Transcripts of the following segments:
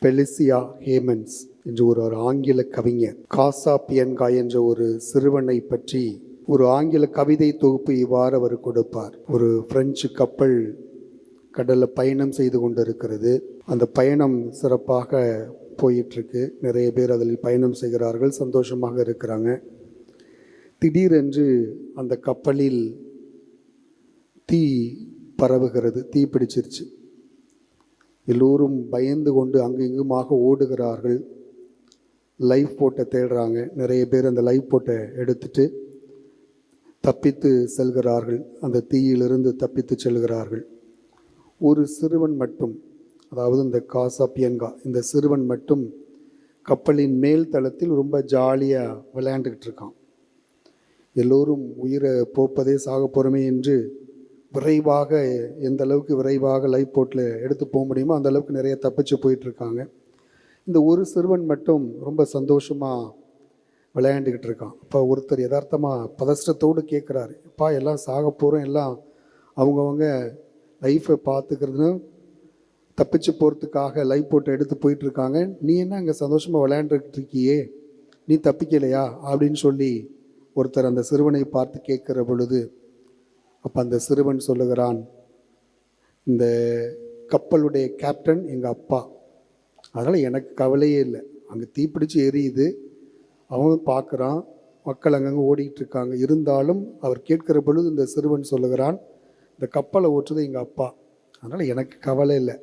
Felicia ஹேமன்ஸ் என்ற ஒரு ஆங்கில கவிஞர் காசா பியன்கா என்ற ஒரு சிறுவனை பற்றி ஒரு ஆங்கில கவிதை தொகுப்பு இவ்வாறு அவர் கொடுப்பார். ஒரு பிரெஞ்சு கப்பல் கடலில் பயணம் செய்து கொண்டிருக்கிறது. அந்த பயணம் சிறப்பாக போயிட்டுருக்கு. நிறைய பேர் அதில் பயணம் செய்கிறார்கள், சந்தோஷமாக இருக்கிறாங்க. திடீரென்று அந்த கப்பலில் தீ பரவுகிறது. தீ பிடிச்சிருச்சு. எல்லோரும் பயந்து கொண்டு அங்கு இங்குமாக ஓடுகிறார்கள். லைஃப் போட்டை தேடுறாங்க. நிறைய பேர் அந்த லைஃப் போட்டை எடுத்துட்டு தப்பித்து செல்கிறார்கள். அந்த தீயிலிருந்து தப்பித்து செல்கிறார்கள். ஒரு சிறுவன் மட்டும், அதாவது இந்த காசா பியன்கா, இந்த சிறுவன் மட்டும் கப்பலின் மேல் தளத்தில் ரொம்ப ஜாலியாக விளையாண்டுக்கிட்டு இருக்கான். எல்லோரும் உயிரை போப்பதே சாக போகிறோமே என்று விரைவாக, எந்த அளவுக்கு விரைவாக லைஃப் போட்டில் எடுத்து போக முடியுமோ அந்த அளவுக்கு நிறைய தப்பிச்சு போயிட்டுருக்காங்க. இந்த ஒரு சிறுவன் மட்டும் ரொம்ப சந்தோஷமாக விளையாண்டுக்கிட்டு இருக்கான். இப்போ ஒருத்தர் யதார்த்தமாக பதஷ்டத்தோடு கேட்குறாரு, அப்பா எல்லாம் சாக போகிறோம், எல்லாம் அவங்கவுங்க லைஃப்பை பார்த்துக்கிறதுன்னு தப்பிச்சு போகிறதுக்காக லைஃப் போட்டை எடுத்து போயிட்டுருக்காங்க, நீ என்ன அங்கே சந்தோஷமாக விளையாண்டுக்கிட்டு இருக்கியே, நீ தப்பிக்கலையா அப்படின்னு சொல்லி ஒருத்தர் அந்த சிறுவனை பார்த்து கேட்குற பொழுது, அப்போ அந்த சிறுவன் சொல்லுகிறான், இந்த கப்பலுடைய கேப்டன் எங்கள் அப்பா, அதனால் எனக்கு கவலையே இல்லை. அங்கே தீப்பிடிச்சு எரியுது, அவன் பார்க்குறான், மக்கள் அங்கங்கே ஓடிக்கிட்டு இருக்காங்க. இருந்தாலும் அவர் கேட்குற பொழுது இந்த சிறுவன் சொல்லுகிறான், இந்த கப்பலை ஓட்டுறது எங்கள் அப்பா, அதனால் எனக்கு கவலை இல்லை,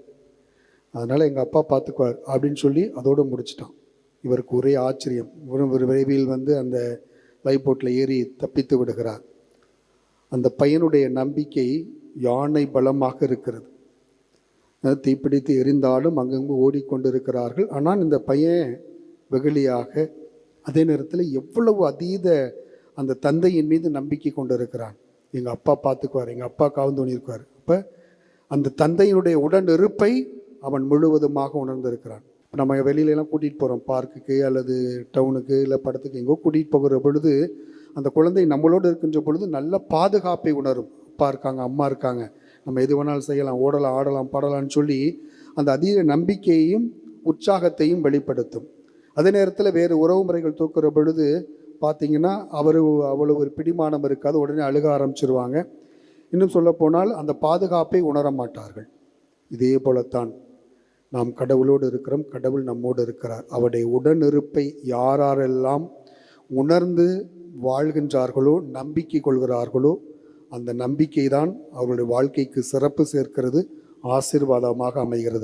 அதனால் எங்கள் அப்பா பார்த்துக்குவார் அப்படின்னு சொல்லி அதோடு முடிச்சிட்டான். இவருக்கு ஒரே ஆச்சரியம். ஒரு விரைவில் அந்த லைஃப் போட்டில் ஏறி தப்பித்து விடுகிறார். அந்த பையனுடைய நம்பிக்கை யானை பலமாக இருக்கிறது. தீப்பிடித்து எரிந்தாலும் அங்கங்கு ஓடிக்கொண்டிருக்கிறார்கள். ஆனால் இந்த பையன் வெகுளியாக, அதே நேரத்தில் எவ்வளவு அதீத அந்த தந்தையின் மீது நம்பிக்கை கொண்டிருக்கிறான். எங்கள் அப்பா பார்த்துக்குவார், எங்கள் அப்பா காவந்தோணியிருக்குவார். அப்போ அந்த தந்தையினுடைய உடன் இருப்பை அவன் முழுவதுமாக உணர்ந்திருக்கிறான். நம்ம வெளியிலலாம் கூட்டிகிட்டு போகிறோம், பார்க்குக்கு அல்லது டவுனுக்கு இல்லை படத்துக்கு எங்கோ கூட்டிகிட்டு போகிற பொழுது அந்த குழந்தை நம்மளோடு இருக்கின்ற பொழுது நல்ல பாதுகாப்பை உணரும். அப்பா இருக்காங்க, அம்மா இருக்காங்க, நம்ம எது வேணாலும் செய்யலாம், ஓடலாம், ஆடலாம், பாடலாம்னு சொல்லி அந்த அதீத நம்பிக்கையையும் உற்சாகத்தையும் வெளிப்படுத்தும். அதே நேரத்தில் வேறு உறவு முறைகள் தூக்குற பொழுது பார்த்திங்கன்னா அவ்வளவு ஒரு பிடிமானம் இருக்காது, உடனே அழுக ஆரம்பிச்சிருவாங்க. இன்னும் சொல்லப்போனால் அந்த பாதுகாப்பை உணர மாட்டார்கள். இதே போலத்தான் நாம் கடவுளோடு இருக்கிறோம், கடவுள் நம்மோடு இருக்கிறார். அவருடைய உடனிருப்பை யாரெல்லாம் உணர்ந்து வாழ்கின்றார்களோ, நம்பிக்கை கொள்கிறார்களோ, அந்த நம்பிக்கை தான் அவருடைய வாழ்க்கைக்கு சிறப்பு சேர்க்கிறது, ஆசீர்வாதமாக அமைகிறது.